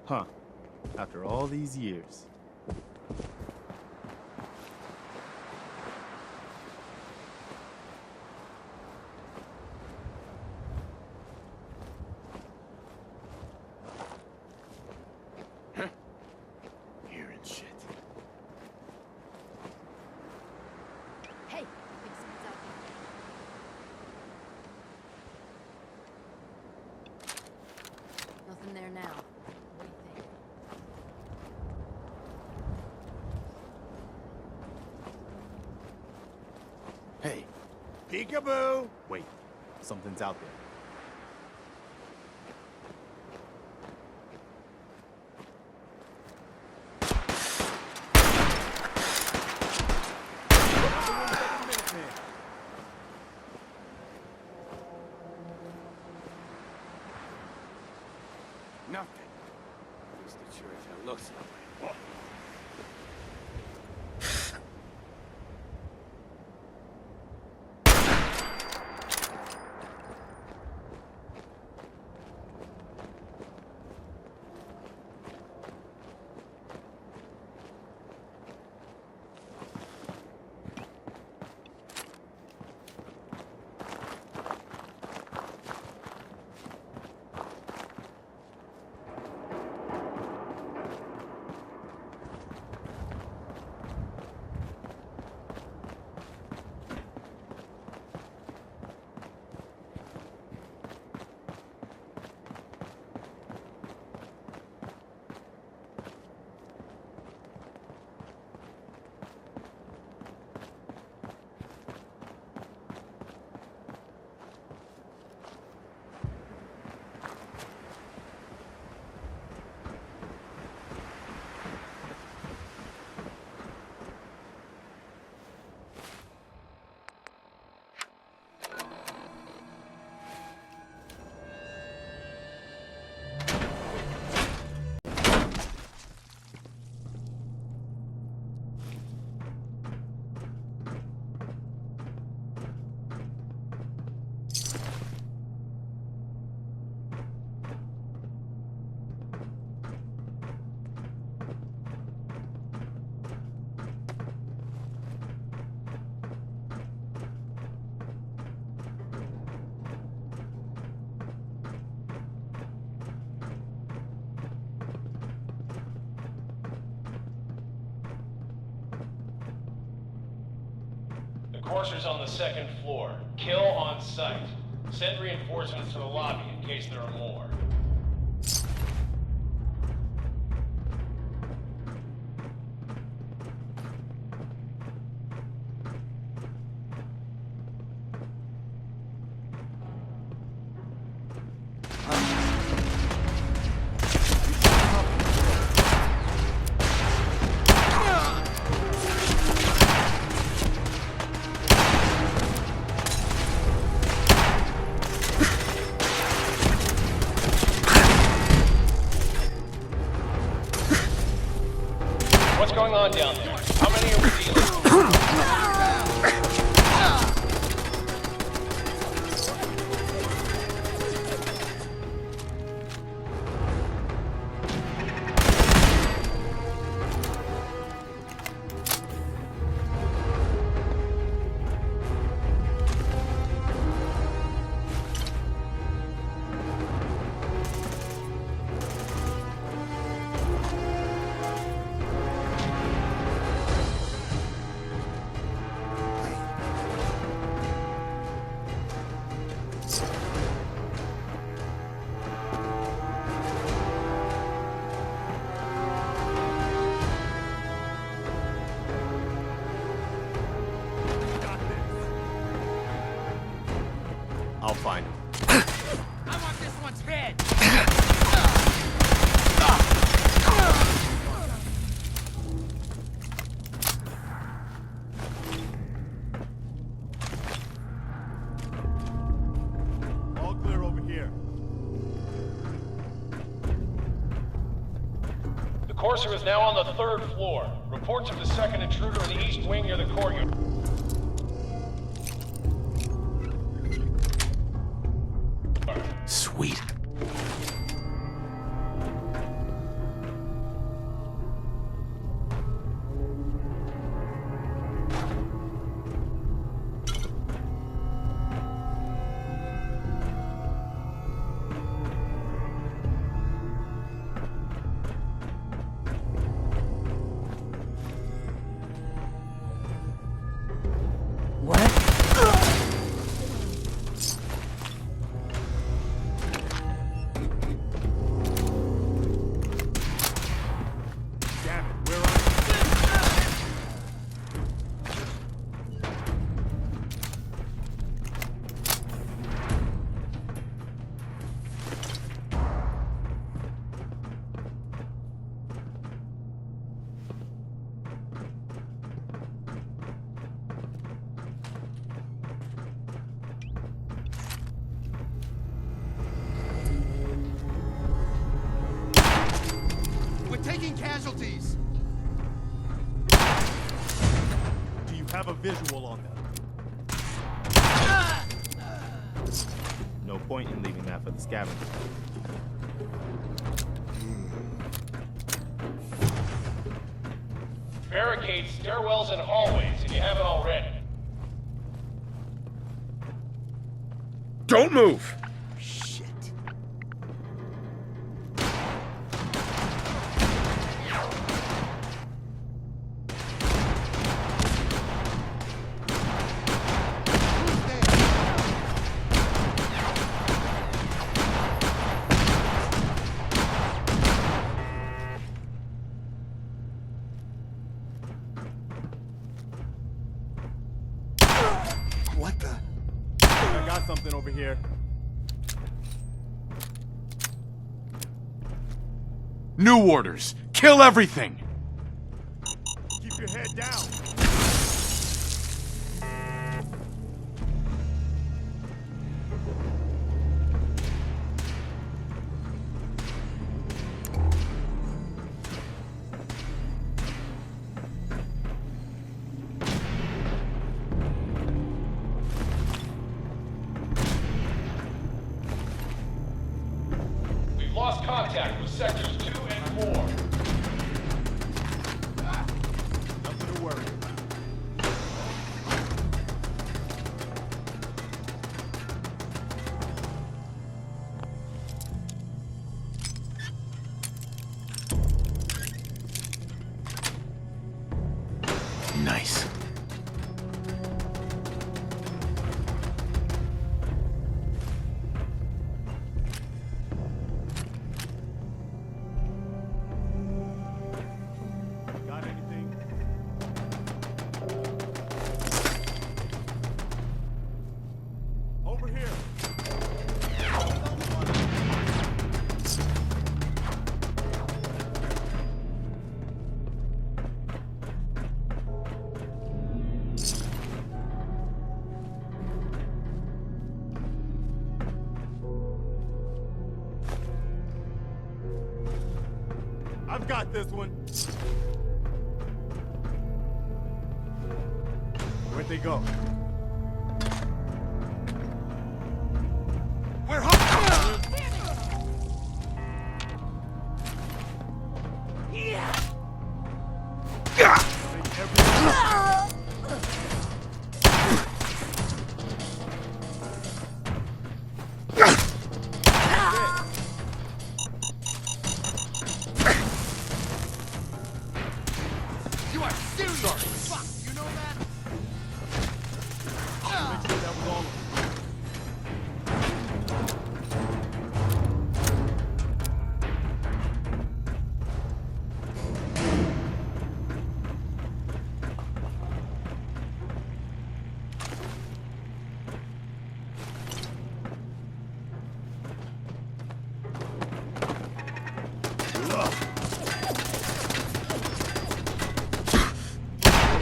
Huh. After all these years. Hearing shit. Hey, I think someone's out there. Nothing there now. What do you think? Hey, Peekaboo! wait. Something's out there. Nothing. At least it sure as hell looks that way. The courser's on the second floor. Kill on sight. Send reinforcements to the lobby in case there are more. What's going on down there? How many are we dealing with? I'll find him. I want this one's head! All clear over here. The courser is now on the third floor. Reports of the second intruder in the east wing near the courtyard. Sweet. taking casualties! Do you have a visual on them? No point in leaving that for the scavengers. Barricade stairwells and hallways if you haven't already. Don't move! Shit. What the? I got something over here. New orders. Kill everything. Keep your head down. We've lost contact with sectors 2 and 4. Nothing to worry about. Nice. Got anything? Over here. I've got this one. Where'd they go? We're home! Take everything. You are serious! Fuck, you know that? Make sure that was all of them.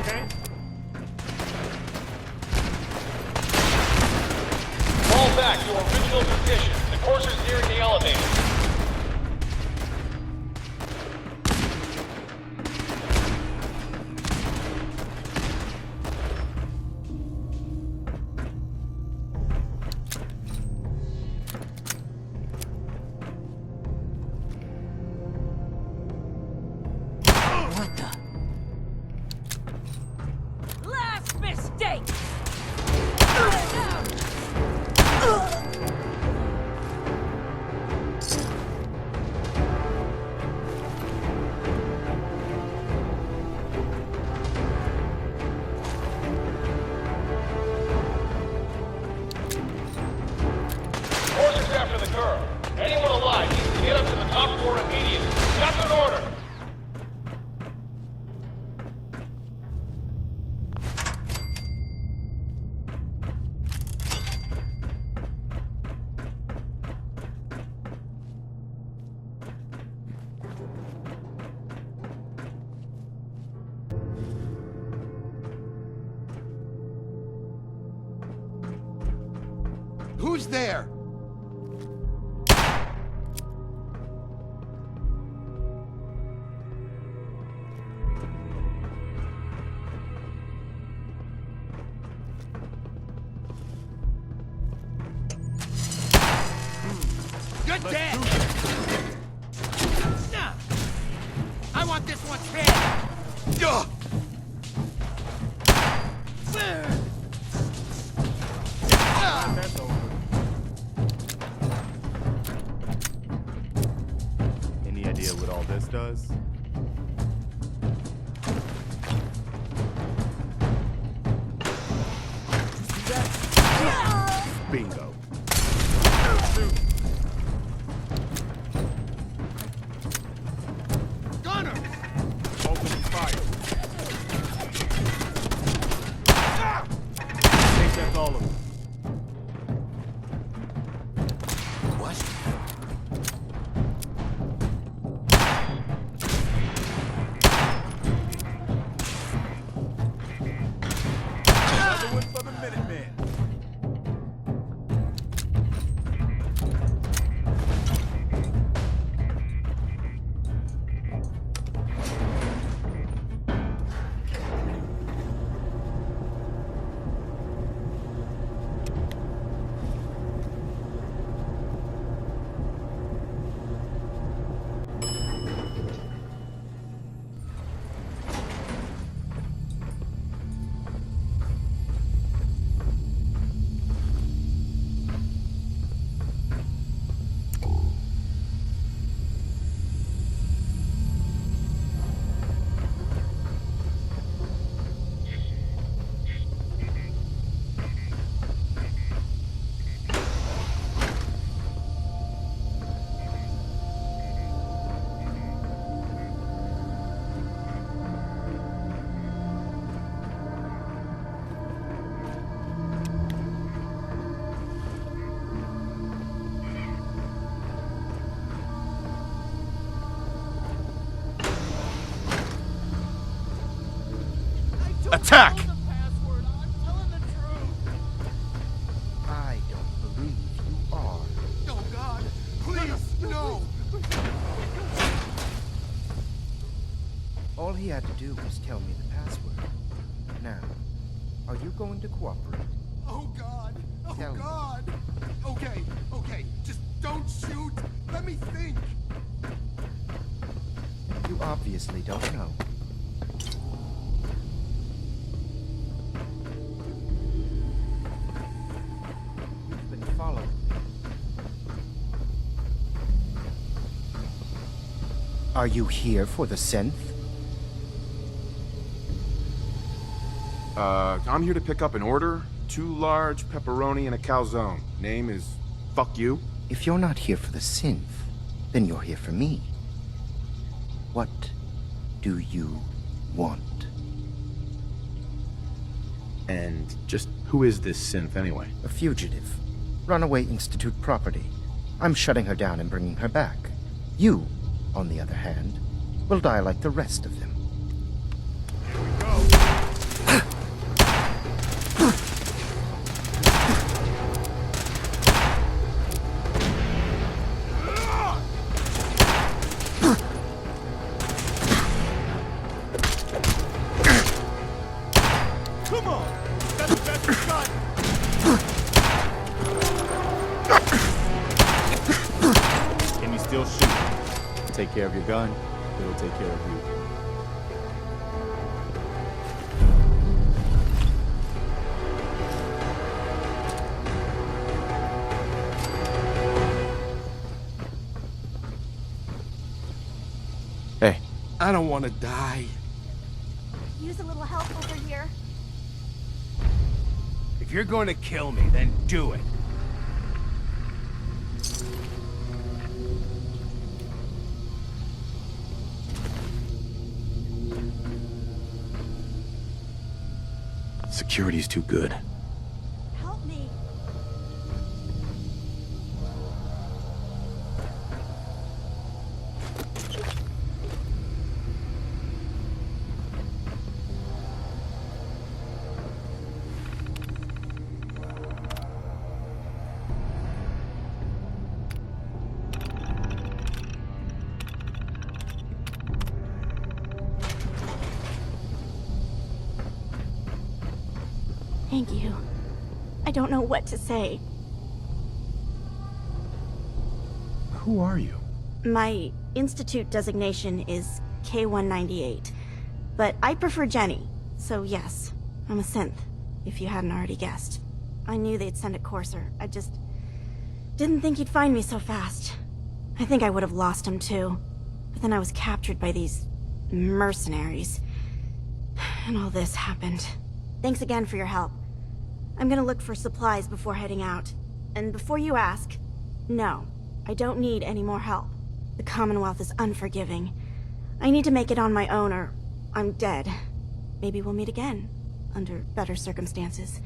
Okay? Fall back to original position. The courser's nearing the elevator. What the? Last mistake! Courser's after the girl. Anyone alive needs to get up to the top floor immediately. That's an order. Who's there? idea what all this does? See that? Bingo. Gunner! Opening fire. I think that's all of them. Another one for the Minutemen. Attack! I don't believe you are. Oh, God! Please, no! All he had to do was tell me the password. Now, are you going to cooperate? Oh, God! Oh, Tell me. God! Okay, okay, just don't shoot! Let me think! You obviously don't know. You've been followed. Are you here for the synth? I'm here to pick up an order. 2 large pepperoni and a calzone. Name is Fuck You. If you're not here for the synth, then you're here for me. What do you want? And just who is this synth anyway? A fugitive. Runaway Institute property. I'm shutting her down and bringing her back. You, on the other hand, will die like the rest of them. Come on! That's the best we got! Can you still shoot? Take care of your gun, it'll take care of you. Hey. I don't want to die. Use a little help over here. If you're going to kill me, then do it. Security's too good. Help me. Thank you. I don't know what to say. Who are you? My institute designation is K-198, but I prefer Jenny, so yes, I'm a synth, if you hadn't already guessed. I knew they'd send a courser, I just didn't think he'd find me so fast. I think I would have lost him too. But then I was captured by these mercenaries. And all this happened. Thanks again for your help. I'm gonna look for supplies before heading out. And before you ask, no, I don't need any more help. The Commonwealth is unforgiving. I need to make it on my own or I'm dead. Maybe we'll meet again, under better circumstances.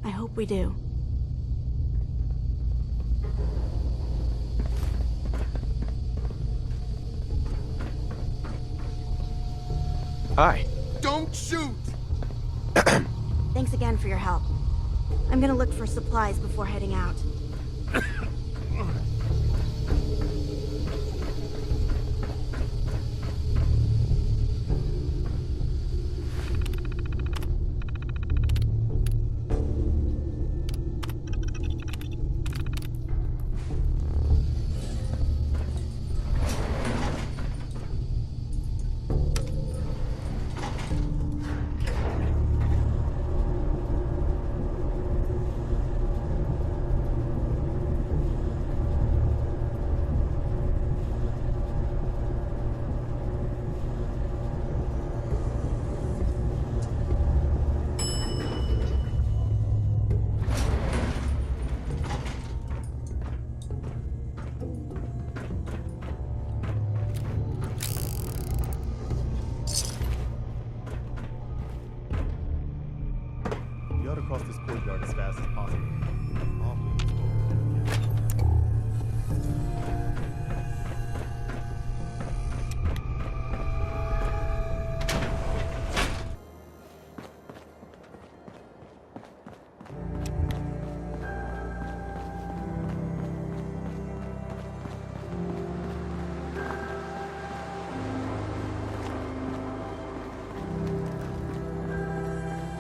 I hope we do. Hi. Don't shoot! Thanks again for your help. I'm gonna look for supplies before heading out. You ought to cross this courtyard as fast as possible.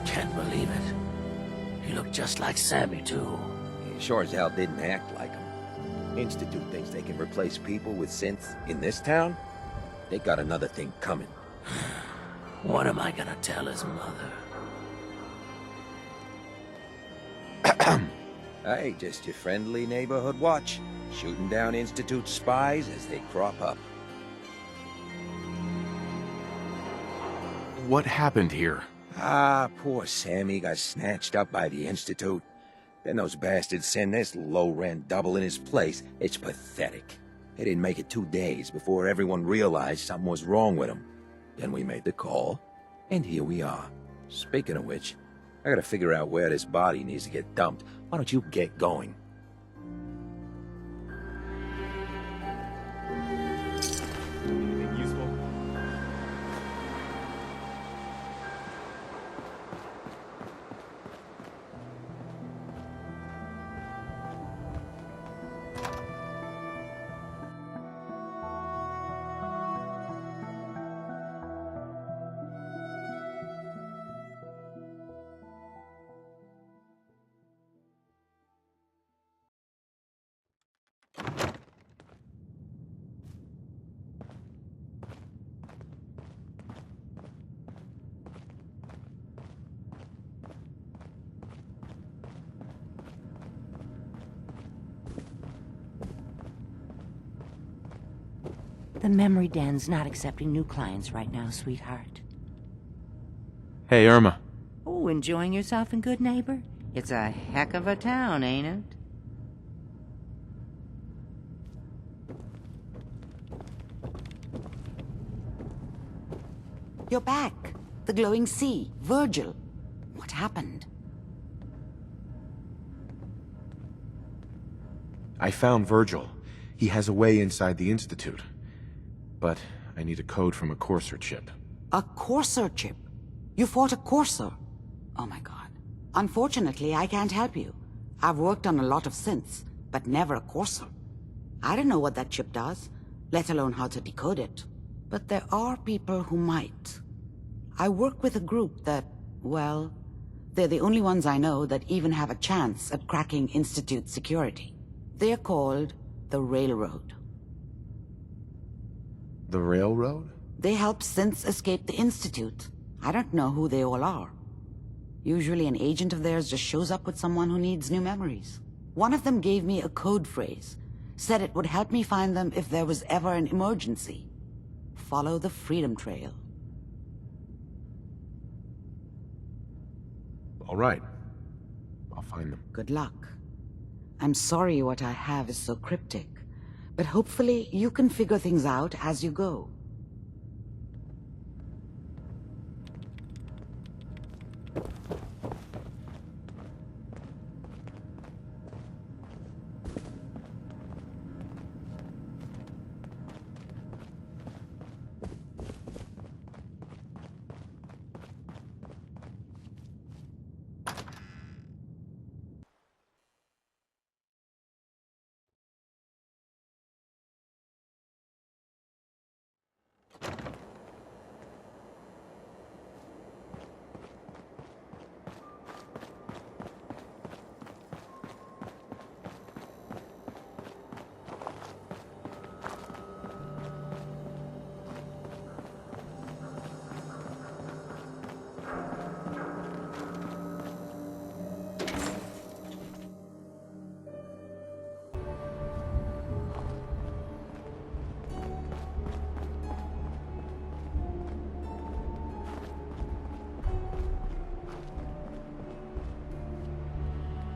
Can't believe it. He looked just like Sammy, too. He sure as hell didn't act like him. Institute thinks they can replace people with synths in this town? They got another thing coming. What am I gonna tell his mother? Hey, just your friendly neighborhood watch. Shooting down Institute spies as they crop up. What happened here? Ah, poor Sammy got snatched up by the Institute. Then those bastards send this low-rent double in his place. It's pathetic. They didn't make it 2 days before everyone realized something was wrong with him. Then we made the call, and here we are. Speaking of which, I gotta figure out where this body needs to get dumped. Why don't you get going? Anything useful? The memory den's not accepting new clients right now, sweetheart. Hey, Irma. Oh, enjoying yourself in Good Neighbor? It's a heck of a town, ain't it? You're back. The glowing sea. Virgil. What happened? I found Virgil. He has a way inside the Institute. But I need a code from a Courser chip. A Courser chip? You fought a Courser? Oh my god. Unfortunately, I can't help you. I've worked on a lot of synths, but never a Courser. I don't know what that chip does, let alone how to decode it. But there are people who might. I work with a group that, well, they're the only ones I know that even have a chance at cracking Institute security. They're called the Railroad. The Railroad? They help synths escape the Institute. I don't know who they all are. Usually an agent of theirs just shows up with someone who needs new memories. One of them gave me a code phrase, said it would help me find them if there was ever an emergency. follow the Freedom Trail. All right. I'll find them. Good luck. I'm sorry what I have is so cryptic, but hopefully you can figure things out as you go.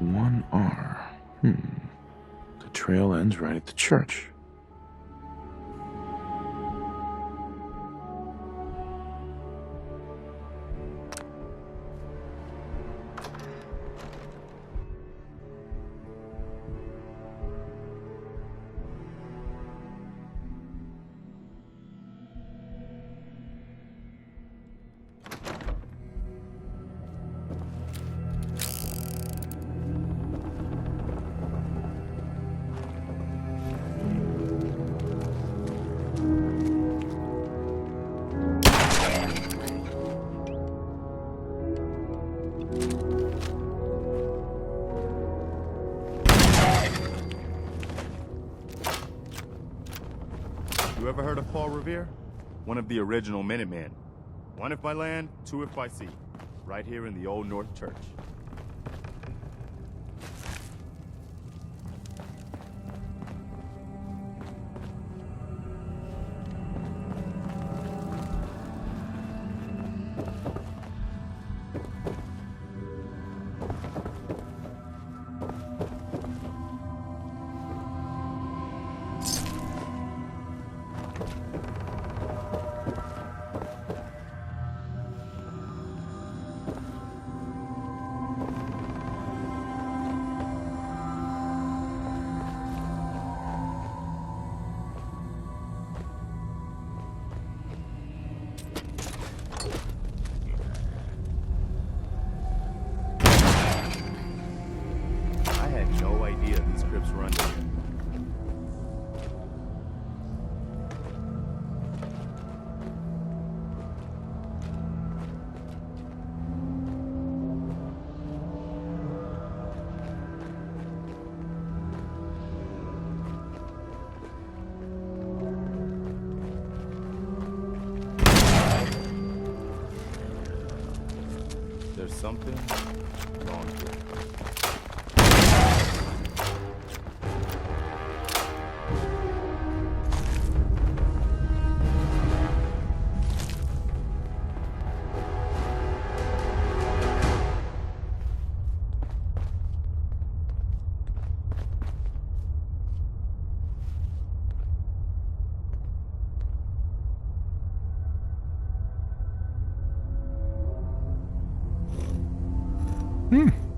One R. The trail ends right at the church. You ever heard of Paul Revere? One of the original Minutemen. One if by land, two if by sea. Right here in the Old North Church. No idea these crypts were under here. There's something wrong here.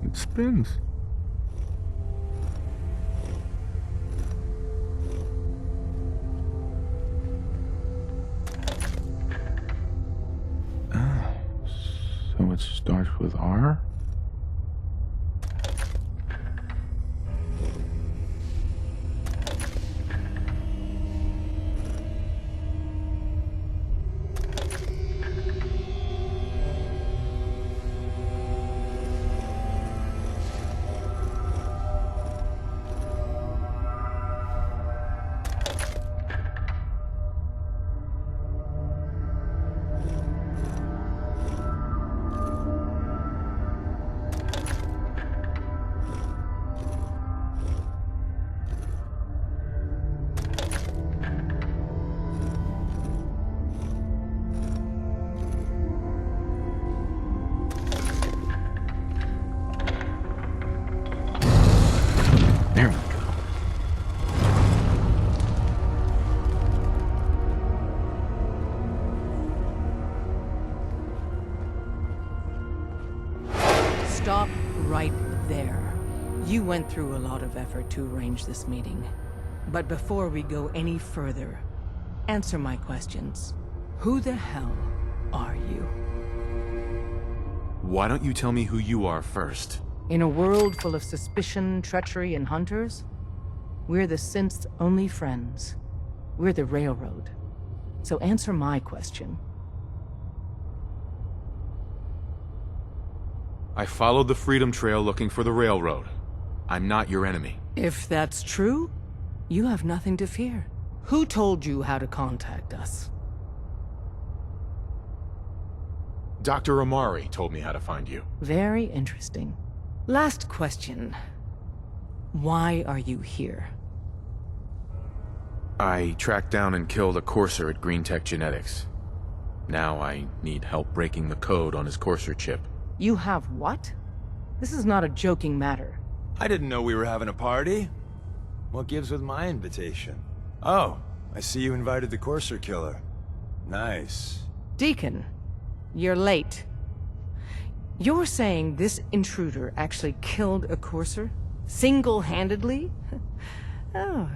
It spins. So it starts with R? Stop right there. You went through a lot of effort to arrange this meeting. But before we go any further, answer my questions. Who the hell are you? Why don't you tell me who you are first? In a world full of suspicion, treachery, and hunters, we're the synth's only friends. We're the Railroad. So answer my question. I followed the Freedom Trail looking for the Railroad. I'm not your enemy. If that's true, you have nothing to fear. Who told you how to contact us? Dr. Amari told me how to find you. Very interesting. Last question. Why are you here? I tracked down and killed a courser at Green Tech Genetics. Now I need help breaking the code on his courser chip. You have what? This is not a joking matter. I didn't know we were having a party. What gives with my invitation? Oh, I see you invited the Courser killer. Nice. Deacon, you're late. You're saying this intruder actually killed a courser? Single-handedly? Oh,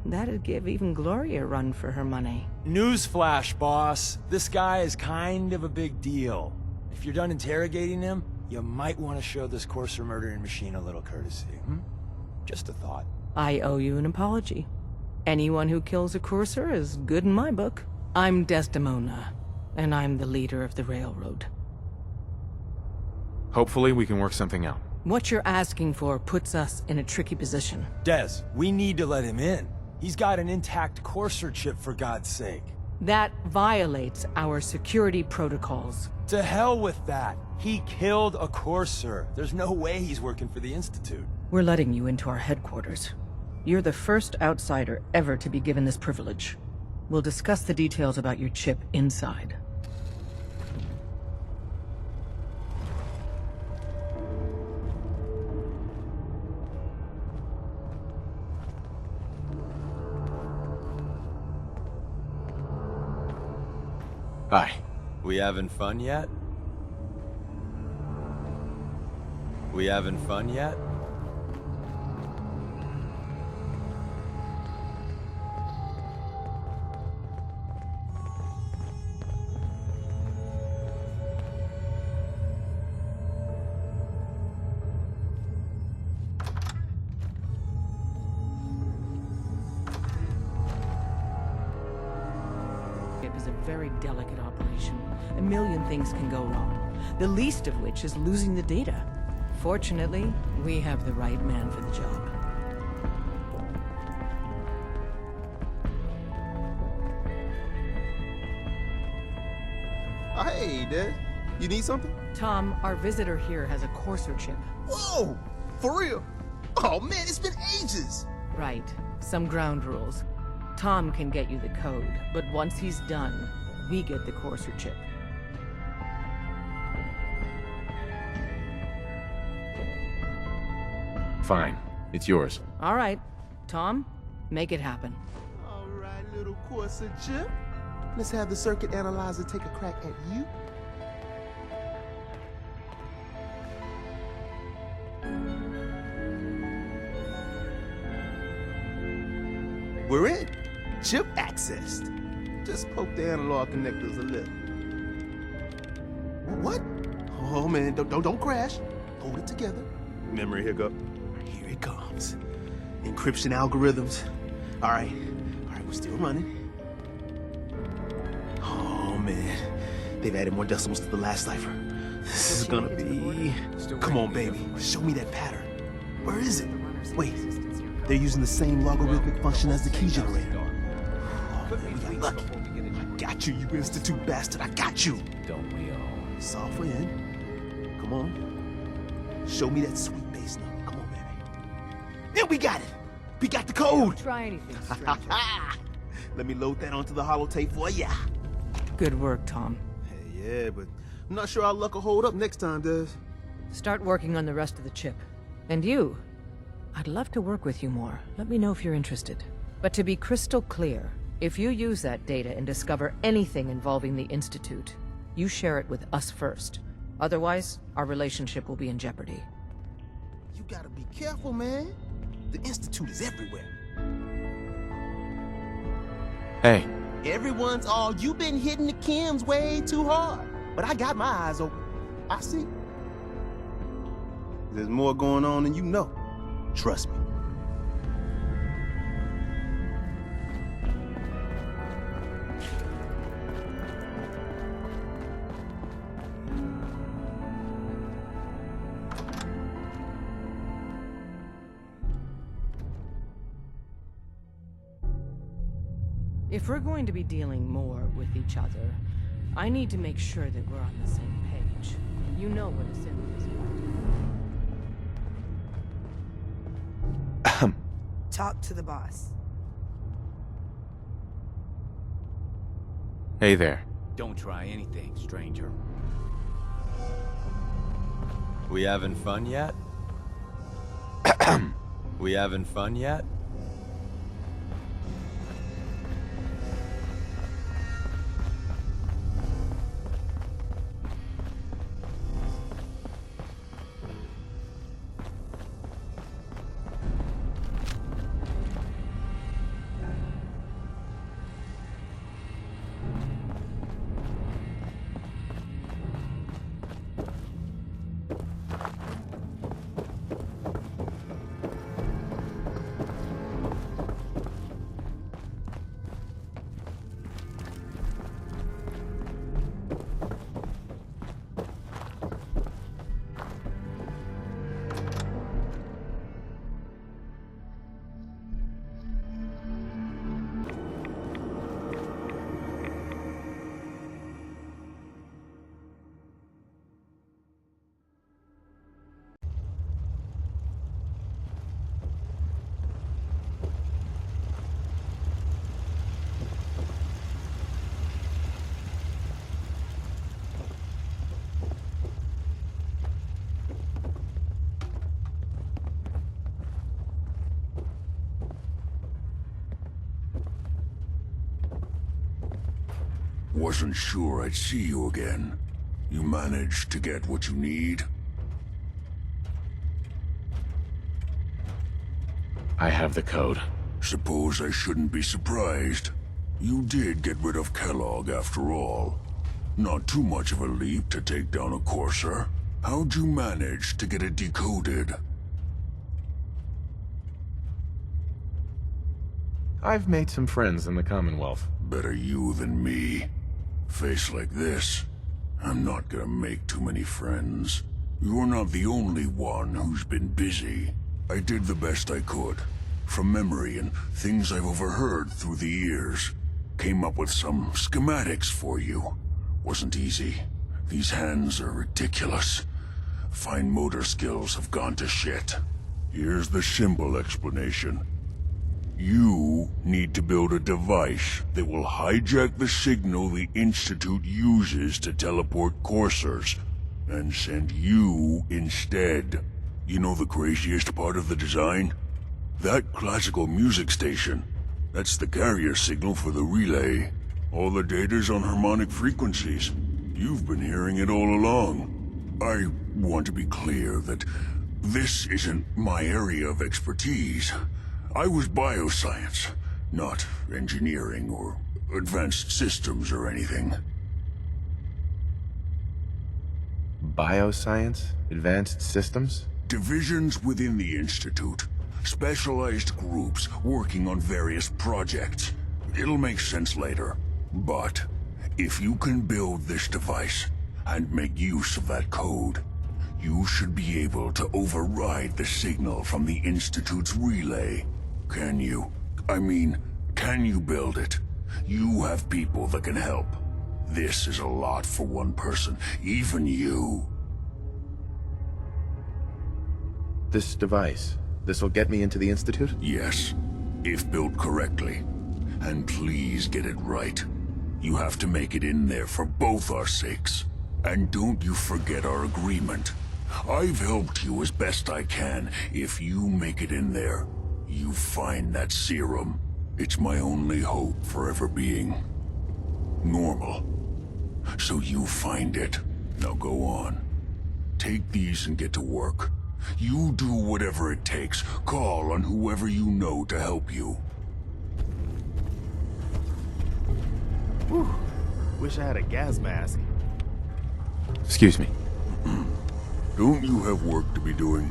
that'd give even Gloria a run for her money. Newsflash, boss. This guy is kind of a big deal. If you're done interrogating him, you might want to show this Courser murdering machine a little courtesy, Just a thought. I owe you an apology. Anyone who kills a courser is good in my book. I'm Desdemona, and I'm the leader of the Railroad. Hopefully we can work something out. What you're asking for puts us in a tricky position. Des, we need to let him in. He's got an intact Courser chip, for God's sake. That violates our security protocols. To hell with that. He killed a Courser. There's no way he's working for the Institute. We're letting you into our headquarters. You're the first outsider ever to be given this privilege. We'll discuss the details about your chip inside. Hi. We having fun yet? We having fun yet? It is a very delicate operation. A million things can go wrong, the least of which is losing the data. Fortunately, we have the right man for the job. Hey, Dad. You need something? Tom, our visitor here has a courser chip. Whoa! For real? Oh, man, it's been ages! Right. Some ground rules. Tom can get you the code, but once he's done, we get the courser chip. Fine. It's yours. All right. Tom, make it happen. All right, little courser chip. Let's have the circuit analyzer take a crack at you. We're in. Chip accessed. Just poke the analog connectors a little. What? Oh man, don't crash. Hold it together. Memory hiccup. Here it comes. Encryption algorithms. All right, we're still running. Oh man, they've added more decimals to the last cipher. This is gonna be... Come on, baby, show me that pattern. Where is it? Wait, they're using the same logarithmic function as the key generator. Oh man, we got lucky. I got you, you Institute bastard, I got you. Don't we all? Software in. Come on. Show me that sweet bass number. Come on, baby. Yeah, we got it. We got the code. Try anything, stranger. Let me load that onto the holotape for ya. Good work, Tom. Hey, yeah, but I'm not sure our luck will hold up next time, Des. Start working on the rest of the chip. And you, I'd love to work with you more. Let me know if you're interested. But to be crystal clear, if you use that data and discover anything involving the Institute, you share it with us first. Otherwise, our relationship will be in jeopardy. You gotta be careful, man. The Institute is everywhere. Hey. Everyone's all, "You've been hitting the chems way too hard." But I got my eyes open. I see. There's more going on than you know. Trust me. If we're going to be dealing more with each other, I need to make sure that we're on the same page. You know what a synth is. Talk to the boss. Hey there. Don't try anything, stranger. We having fun yet? We having fun yet? Wasn't sure I'd see you again. You managed to get what you need? I have the code. Suppose I shouldn't be surprised. You did get rid of Kellogg after all. Not too much of a leap to take down a Courser. How'd you manage to get it decoded? I've made some friends in the Commonwealth. Better you than me. Face like this, I'm not gonna make too many friends. You're not the only one who's been busy. I did the best I could. From memory and things I've overheard through the years. Came up with some schematics for you. Wasn't easy. These hands are ridiculous. Fine motor skills have gone to shit. Here's the simple explanation. You need to build a device that will hijack the signal the Institute uses to teleport coursers, and send you instead. You know the craziest part of the design? That classical music station. That's the carrier signal for the relay. All the data's on harmonic frequencies. You've been hearing it all along. I want to be clear that this isn't my area of expertise. I was bioscience, not engineering or advanced systems or anything. Bioscience? Advanced systems? Divisions within the Institute. Specialized groups working on various projects. It'll make sense later. But if you can build this device and make use of that code, you should be able to override the signal from the Institute's relay. Can you? I mean, can you build it? You have people that can help. This is a lot for one person, even you. This device, this'll get me into the Institute? Yes, if built correctly. And please get it right. You have to make it in there for both our sakes. And don't you forget our agreement. I've helped you as best I can. If you make it in there, you find that serum. It's my only hope for ever being normal. So you find it. Now go on. take these and get to work. You do whatever it takes. Call on whoever you know to help you. Whew. Wish I had a gas mask. Excuse me. Don't you have work to be doing?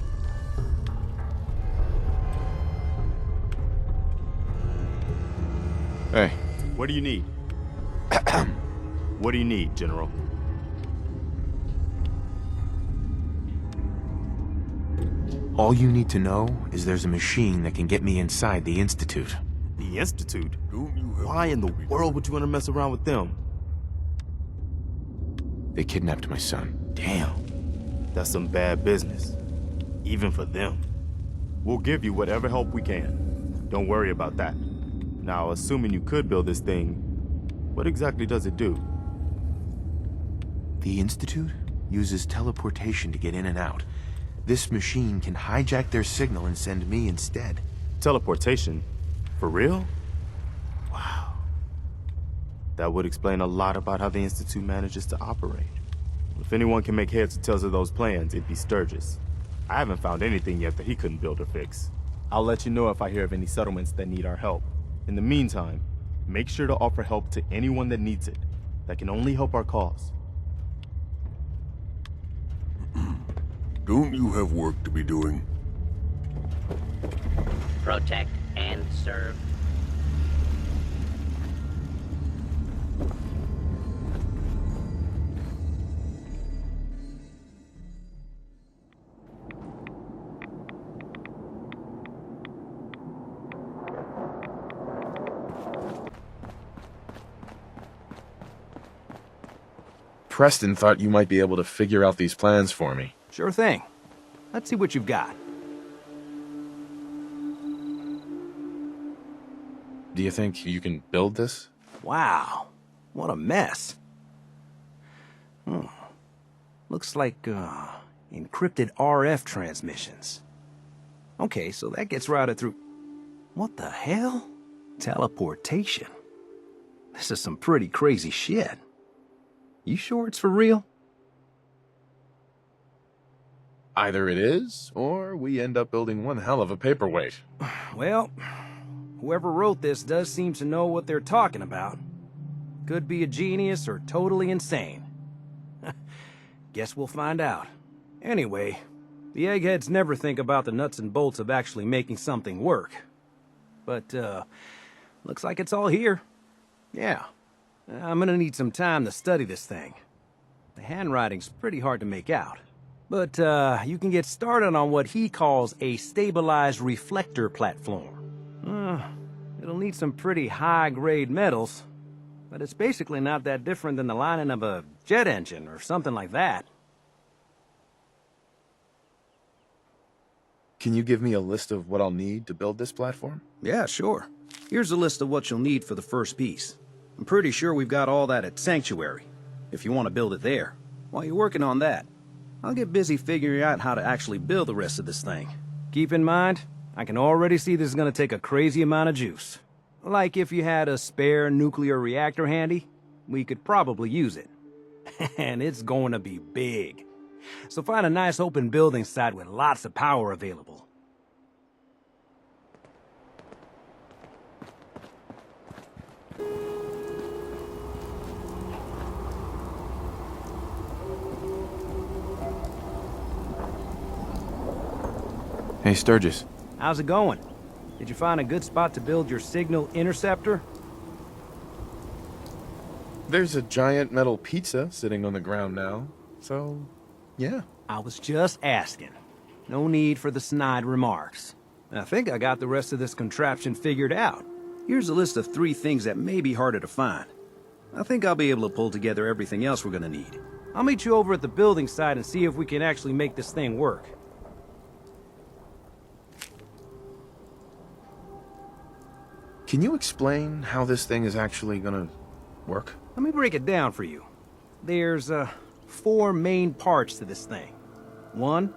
Hey. What do you need? What do you need, General? All you need to know is there's a machine that can get me inside the Institute. The Institute? Why in the world would you want to mess around with them? They kidnapped my son. Damn. That's some bad business. Even for them. We'll give you whatever help we can. Don't worry about that. Now, assuming you could build this thing, what exactly does it do? The Institute uses teleportation to get in and out. This machine can hijack their signal and send me instead. Teleportation? For real? Wow. That would explain a lot about how the Institute manages to operate. If anyone can make heads or tails of those plans, it'd be Sturgis. I haven't found anything yet that he couldn't build or fix. I'll let you know if I hear of any settlements that need our help. In the meantime, make sure to offer help to anyone that needs it. That can only help our cause. Don't you have work to be doing? Protect and serve. Preston thought you might be able to figure out these plans for me. Sure thing. Let's see what you've got. Do you think you can build this? Wow. What a mess. Looks like, encrypted RF transmissions. Okay, so that gets routed through... What the hell? Teleportation. This is some pretty crazy shit. You sure it's for real? Either it is, or we end up building one hell of a paperweight. Well, whoever wrote this does seem to know what they're talking about. Could be a genius or totally insane. Guess we'll find out. Anyway, the eggheads never think about the nuts and bolts of actually making something work. But, looks like it's all here. Yeah. I'm gonna need some time to study this thing. The handwriting's pretty hard to make out. But, you can get started on what he calls a stabilized reflector platform. It'll need some pretty high-grade metals, but it's basically not that different than the lining of a jet engine or something like that. Can you give me a list of what I'll need to build this platform? Yeah, sure. Here's a list of what you'll need for the first piece. I'm pretty sure we've got all that at Sanctuary, if you want to build it there. While you're working on that, I'll get busy figuring out how to actually build the rest of this thing. Keep in mind, I can already see this is gonna take a crazy amount of juice. Like if you had a spare nuclear reactor handy, we could probably use it. And it's going to be big. So find a nice open building site with lots of power available. Hey, Sturgis. How's it going? Did you find a good spot to build your signal interceptor? There's a giant metal pizza sitting on the ground now, so yeah. I was just asking. No need for the snide remarks. I think I got the rest of this contraption figured out. Here's a list of 3 things that may be harder to find. I think I'll be able to pull together everything else we're gonna need. I'll meet you over at the building site and see if we can actually make this thing work. Can you explain how this thing is actually gonna work? Let me break it down for you. There's, 4 main parts to this thing. 1,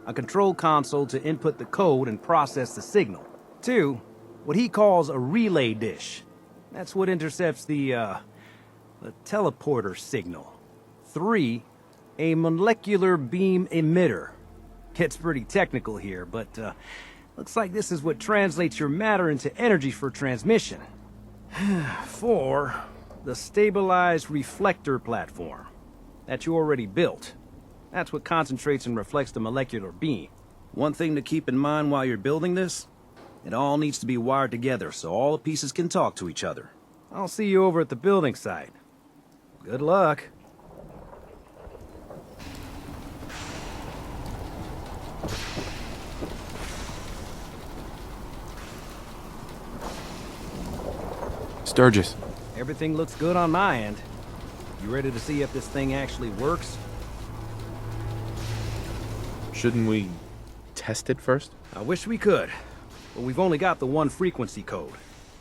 a control console to input the code and process the signal. 2, what he calls a relay dish. That's what intercepts the teleporter signal. 3, A molecular beam emitter. It's pretty technical here, but looks like this is what translates your matter into energy for transmission. For the stabilized reflector platform that you already built. That's what concentrates and reflects the molecular beam. One thing to keep in mind while you're building this, it all needs to be wired together so all the pieces can talk to each other. I'll see you over at the building site. Good luck. Sturgis. Everything looks good on my end. You ready to see if this thing actually works? Shouldn't we test it first? I wish we could, but we've only got the one frequency code.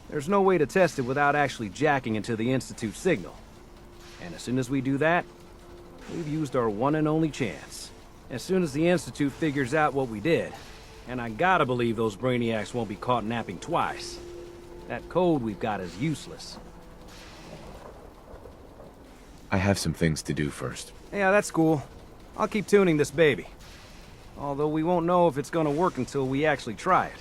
There's no way to test it without actually jacking into the Institute signal. And as soon as we do that, we've used our one and only chance. As soon as the Institute figures out what we did, and I gotta believe those brainiacs won't be caught napping twice, that code we've got is useless. I have some things to do first. Yeah, that's cool. I'll keep tuning this baby. Although we won't know if it's gonna work until we actually try it.